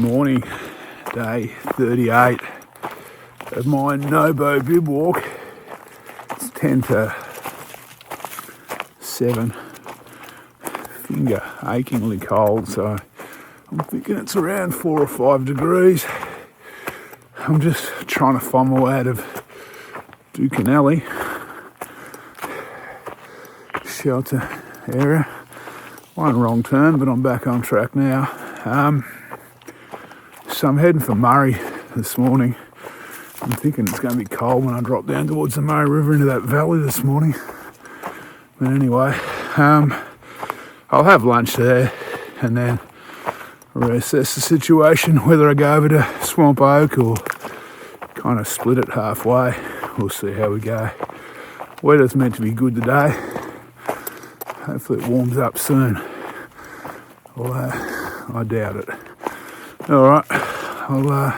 morning, day 38 of my Nobo bib walk. It's 10 to 7, finger achingly cold, so I'm thinking it's around 4 or 5 degrees. I'm just trying to find my way out of Dookanelly Shelter area. One wrong turn, but I'm back on track now. So I'm heading for Murray this morning. I'm thinking it's going to be cold when I drop down towards the Murray River into that valley this morning. But anyway, I'll have lunch there and then reassess the situation, whether I go over to Swamp Oak or kind of split it halfway. We'll see how we go. Weather's meant to be good today. Hopefully it warms up soon. Although I doubt it. Alright, I'll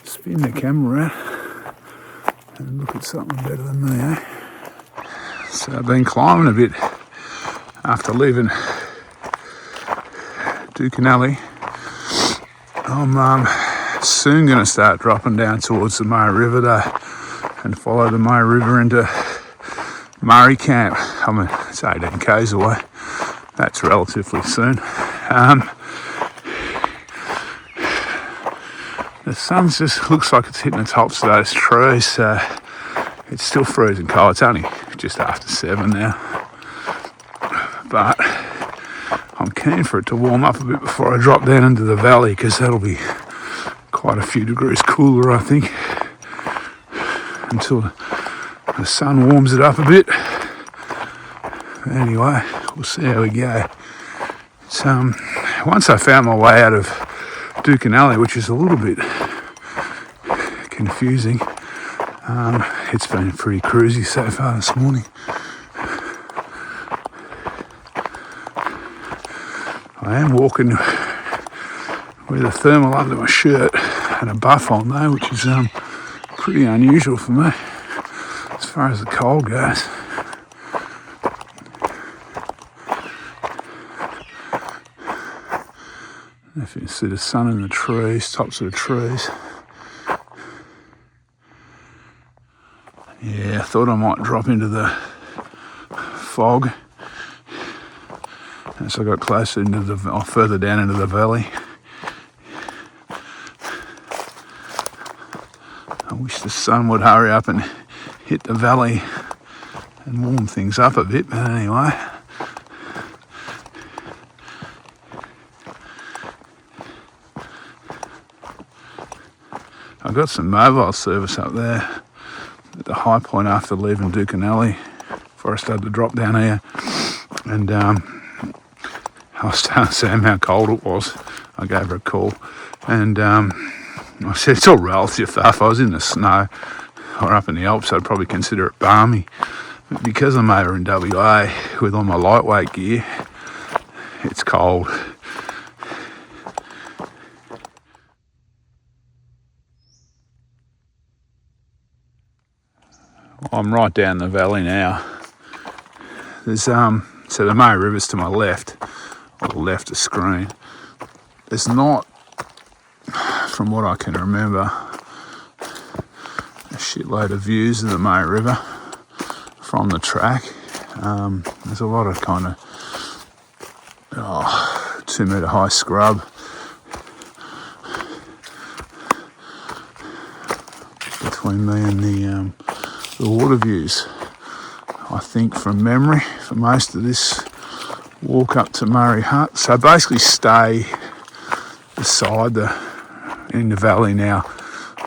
spin the camera around and look at something better than me, eh? So I've been climbing a bit after leaving Dookanelly. I'm soon going to start dropping down towards the Murray River though and follow the Murray River into Murray Camp. I mean, it's 18 k's away. That's relatively soon. The sun just looks like it's hitting the tops of those trees, so it's still freezing cold. It's only just after 7 now, but I'm keen for it to warm up a bit before I drop down into the valley, because that'll be quite a few degrees cooler, I think, until the sun warms it up a bit. Anyway, we'll see how we go. It's, once I found my way out of Dookanelly, which is a little bit confusing, it's been pretty cruisy so far this morning. I am walking with a thermal under my shirt and a buff on though, which is pretty unusual for me as far as the cold goes. If you can see the sun in the trees, tops of the trees. Yeah, I thought I might drop into the fog as I got closer into the, or further down into the valley. I wish the sun would hurry up and hit the valley and warm things up a bit, but anyway. I got some mobile service up there at the high point after leaving Dookanelly before I started to drop down here, and I was telling Sam how cold it was. I gave her a call and I said it's all relative though. If I was in the snow or up in the Alps, I'd probably consider it balmy, but because I'm over in WA with all my lightweight gear, it's cold. I'm right down the valley now. There's so the Murray River's to my left, or the left of screen. There's not, from what I can remember, a shitload of views of the Murray River from the track. There's a lot of kind of 2 metre high scrub. Between me and the water views, I think, from memory, for most of this walk up to Murray Hut. So basically stay beside in the valley now,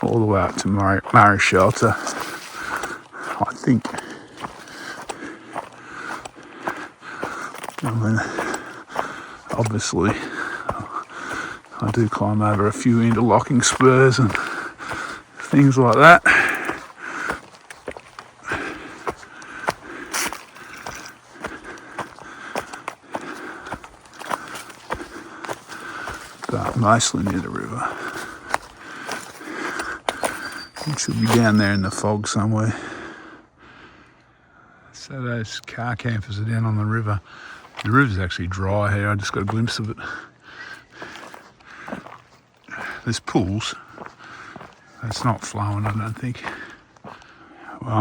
all the way up to Murray Shelter. I think, I mean, obviously I do climb over a few interlocking spurs and things like that. But mostly near the river, which should be down there in the fog somewhere. So those car campers are down on the river. The river's actually dry here, I just got a glimpse of it. there's pools. It's not flowing, I don't think. Well,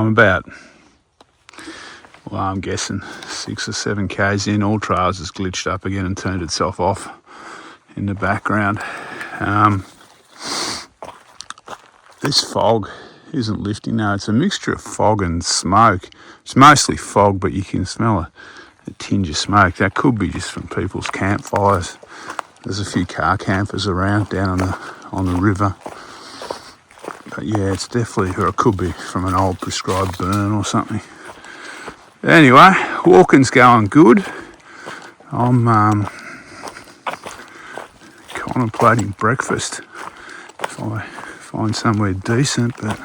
I'm guessing 6 or 7 k's in. AllTrails has glitched up again and turned itself off in the background. This fog isn't lifting now. It's a mixture of fog and smoke. It's mostly fog, but you can smell a tinge of smoke. That could be just from people's campfires. There's a few car campers around down on the river. But yeah, it's definitely, or it could be from an old prescribed burn or something. Anyway, walking's going good. I'm contemplating breakfast if I find somewhere decent, but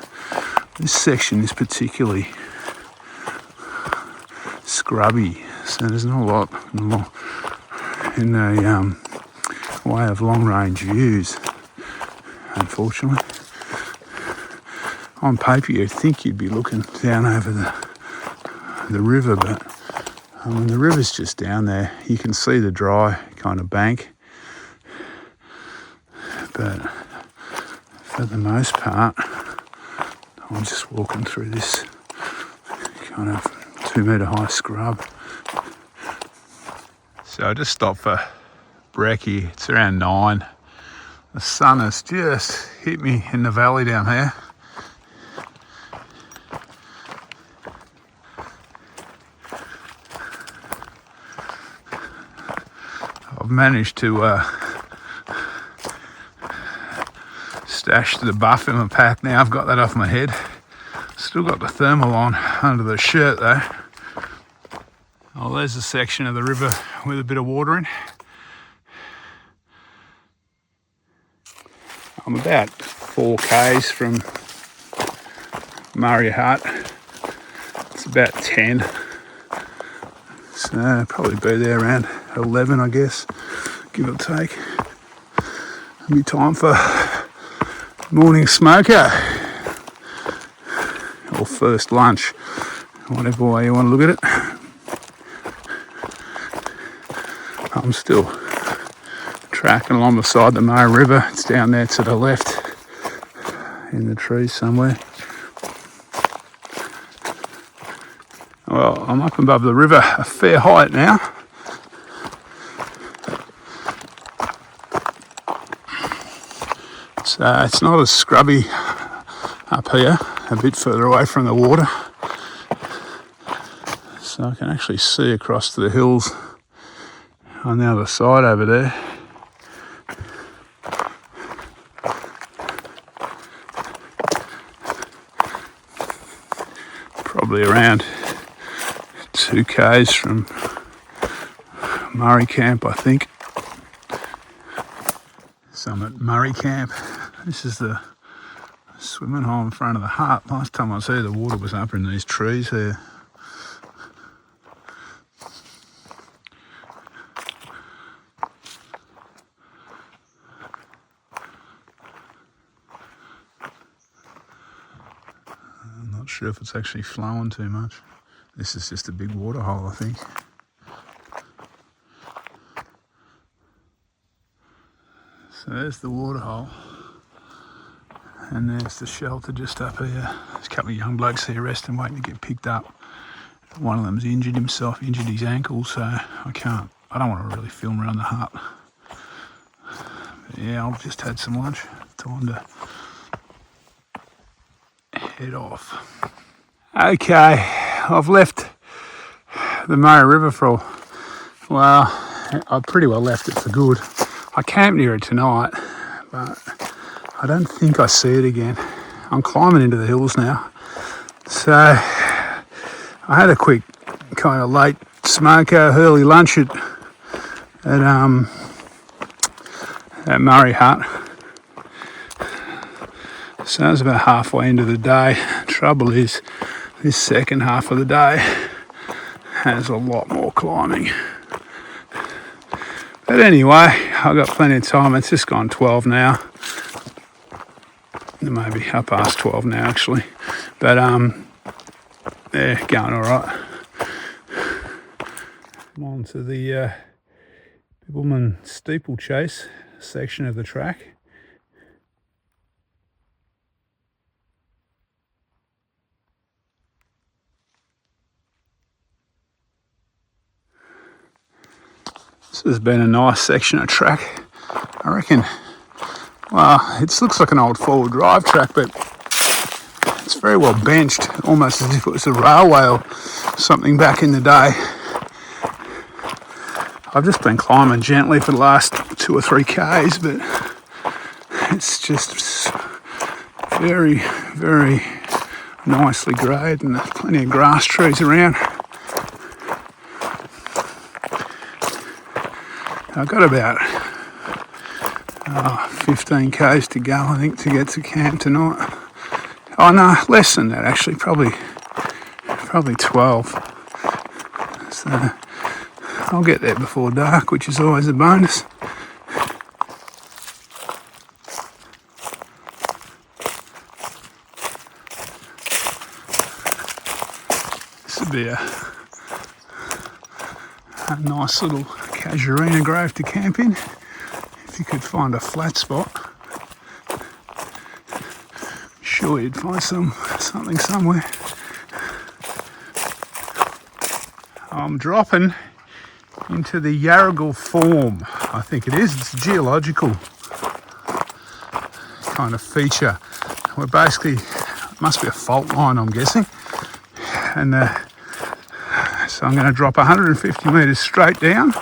this section is particularly scrubby, so there's not a lot in the way of long-range views, unfortunately. On paper you'd think you'd be looking down over the river, but the river's just down there. You can see the dry kind of bank, but for the most part I'm just walking through this kind of 2 metre high scrub. So I just stopped for brekkie. It's around 9. The sun has just hit me in the valley down here. I've managed to stash the buff in my pack now. I've got that off my head. Still got the thermal on under the shirt though. Oh, there's a section of the river with a bit of water in. I'm about 4 k's from Murray Hut. It's about 10. So I'll probably be there around 11, I guess, give or take. It'll be time for morning smoker, or first lunch, whatever way you want to look at it. I'm still tracking along the side of the Murray River. It's down there to the left in the trees somewhere. Well, I'm up above the river a fair height now. So it's not as scrubby up here, a bit further away from the water. So I can actually see across to the hills on the other side over there. Probably around 2 k's from Murray Camp, I think. So I'm at Murray Camp. This is the swimming hole in front of the hut. Last time I was here, the water was up in these trees here. I'm not sure if it's actually flowing too much. This is just a big water hole, I think. So there's the water hole. And there's the shelter just up here. There's a couple of young blokes here resting, waiting to get picked up. One of them's injured his ankle, so I don't want to really film around the hut. But yeah, I've just had some lunch. Time to head off. Okay, I've left the Murray River I pretty well left it for good. I camped near it tonight, but I don't think I see it again. I'm climbing into the hills now. So I had a quick kind of late smoker, early lunch at Murray Hut. So I was about halfway into the day. Trouble is, this second half of the day has a lot more climbing. But anyway, I've got plenty of time. It's just gone 12 now. Maybe 12:30 now, actually. But they're going all right. I'm on to the Bibbulmun steeplechase section of the track. This has been a nice section of track, I reckon. Well, it looks like an old four-wheel drive track, but it's very well benched, almost as if it was a railway or something back in the day. I've just been climbing gently for the last 2 or 3 Ks, but it's just very, very nicely graded and there's plenty of grass trees around. I've got about 15 Ks to go, I think, to get to camp tonight. Oh no, less than that actually, probably 12. So I'll get there before dark, which is always a bonus. This would be a nice little casuarina grove to camp in, if you could find a flat spot. Sure you'd find something somewhere. I'm dropping into the Yarragil form, I think it is. It's a geological kind of feature. We're basically, it must be a fault line, I'm guessing. And so I'm going to drop 150 metres straight down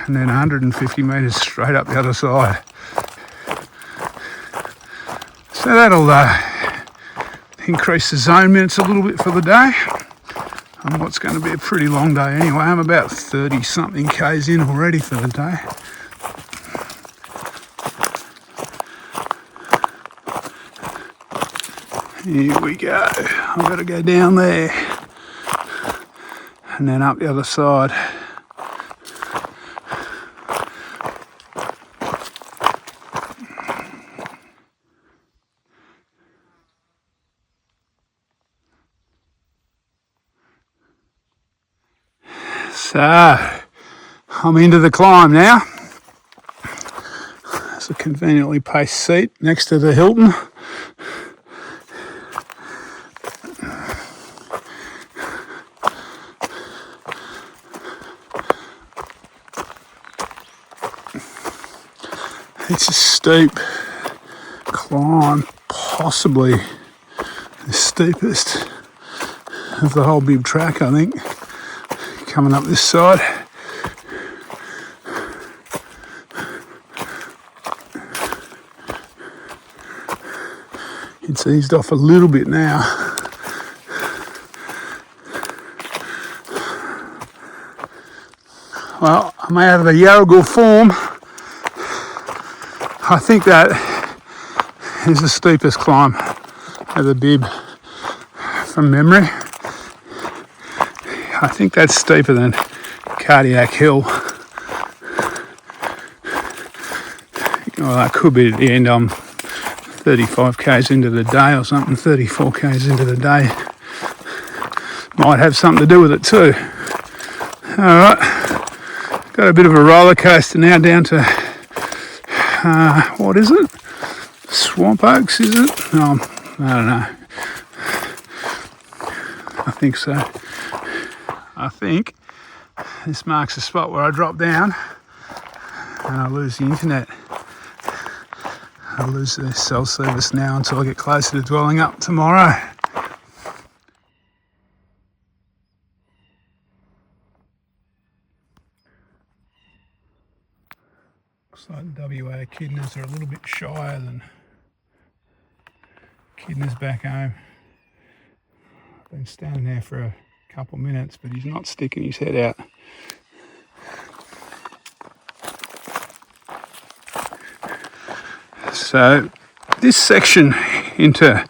and then 150 metres straight up the other side. So that'll increase the zone minutes a little bit for the day. And what's going to be a pretty long day anyway. I'm about 30 something Ks in already for the day. Here we go. I've got to go down there and then up the other side. So, I'm into the climb now. There's a conveniently placed seat next to the Hilton. It's a steep climb, possibly the steepest of the whole Bibb track, I think. Coming up this side. It's eased off a little bit now. Well, I'm out of the Yarragil form. I think that is the steepest climb of the Bibb from memory. I think that's steeper than Cardiac Hill. Well, that could be at the end. I'm 35 Ks into the day or something, 34 Ks into the day. Might have something to do with it too. Alright, got a bit of a roller coaster now down to, what is it? Swamp Oaks, is it? Oh, I don't know. I think so. I think this marks the spot where I drop down and I lose the internet. I'll lose the cell service now until I get closer to dwelling up tomorrow. Looks like WA echidnas are a little bit shyer than echidnas back home. I've been standing there for a couple of minutes, but he's not sticking his head out. So this section into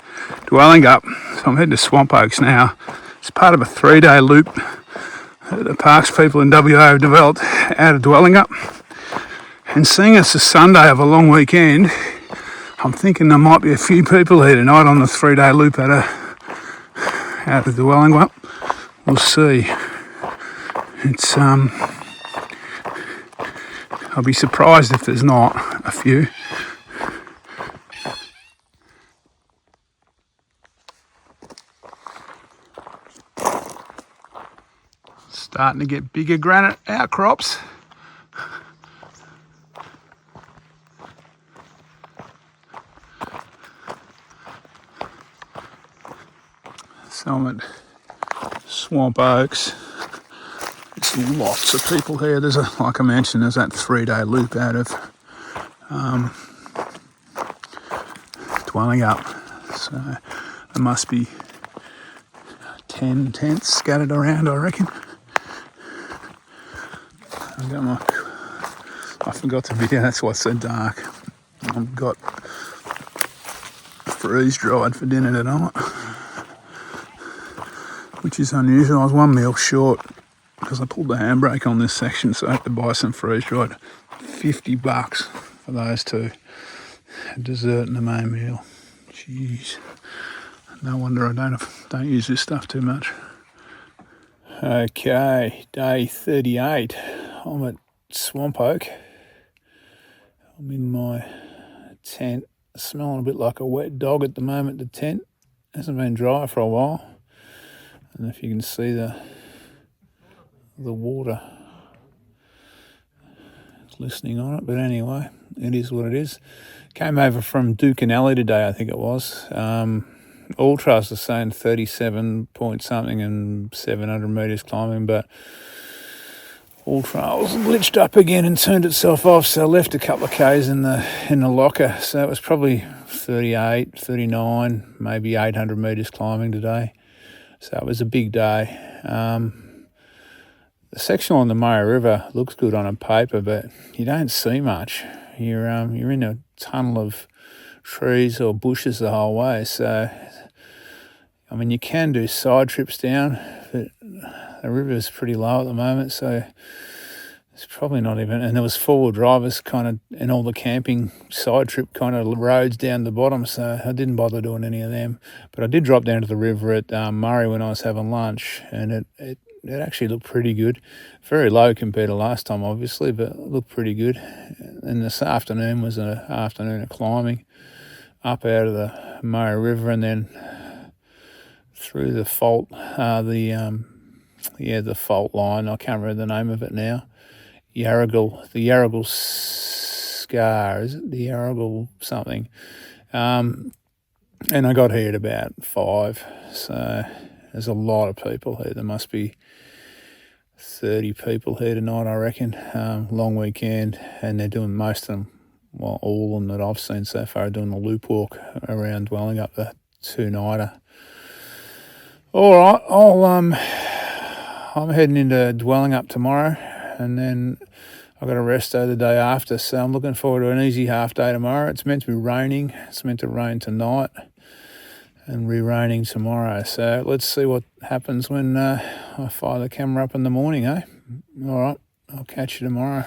dwelling up, so I'm heading to Swamp Oaks now. It's part of a 3-day loop that the parks people in WA have developed out of dwelling up. And seeing it's a Sunday of a long weekend, I'm thinking there might be a few people here tonight on the 3-day loop out of dwelling up. We'll see. It's I'll be surprised if there's not a few. Starting to get bigger granite outcrops. So I'm at Swamp Oaks. There's lots of people here. There's like I mentioned, there's that 3-day loop out of Dwelling Up. So there must be 10 tents scattered around, I reckon. I forgot to video, that's why it's so dark. I've got freeze dried for dinner tonight, which is unusual. I was 1 meal short because I pulled the handbrake on this section, so I had to buy some freeze dried. $50 for those two, a dessert and a main meal. Jeez, no wonder I don't use this stuff too much. Okay, day 38. I'm at Swamp Oak. I'm in my tent, smelling a bit like a wet dog at the moment. The tent hasn't been dry for a while. I don't know if you can see the water glistening on it, but anyway, it is what it is. Came over from Dookanelly today, I think it was. AllTrails are saying 37 point something and 700 metres climbing, but AllTrails glitched up again and turned itself off, so I left a couple of Ks in the locker. So it was probably 38, 39, maybe 800 metres climbing today. So it was a big day. The section on the Murray River looks good on a paper, but you don't see much. You're in a tunnel of trees or bushes the whole way. So, I mean, you can do side trips down, but the river is pretty low at the moment, so it's probably not even. And there was 4-wheel drivers kind of, and all the camping side trip kind of roads down the bottom, so I didn't bother doing any of them. But I did drop down to the river at Murray when I was having lunch, and it actually looked pretty good. Very low compared to last time, obviously, but it looked pretty good. And this afternoon was an afternoon of climbing up out of the Murray River and then through the fault, the fault line. I can't remember the name of it now. Yarragil, the Yarragil Scar, is it? The Yarragil something. And I got here at about 5, so there's a lot of people here. There must be 30 people here tonight, I reckon. Long weekend, and they're doing most of them, well, all of them that I've seen so far, doing the loop walk around Dwelling Up, the 2-nighter. All right, I'm heading into Dwelling Up tomorrow, and then I've got a rest day the day after, so I'm looking forward to an easy half day tomorrow. It's meant to be raining. It's meant to rain tonight and re-raining tomorrow. So let's see what happens when I fire the camera up in the morning, eh? All right, I'll catch you tomorrow.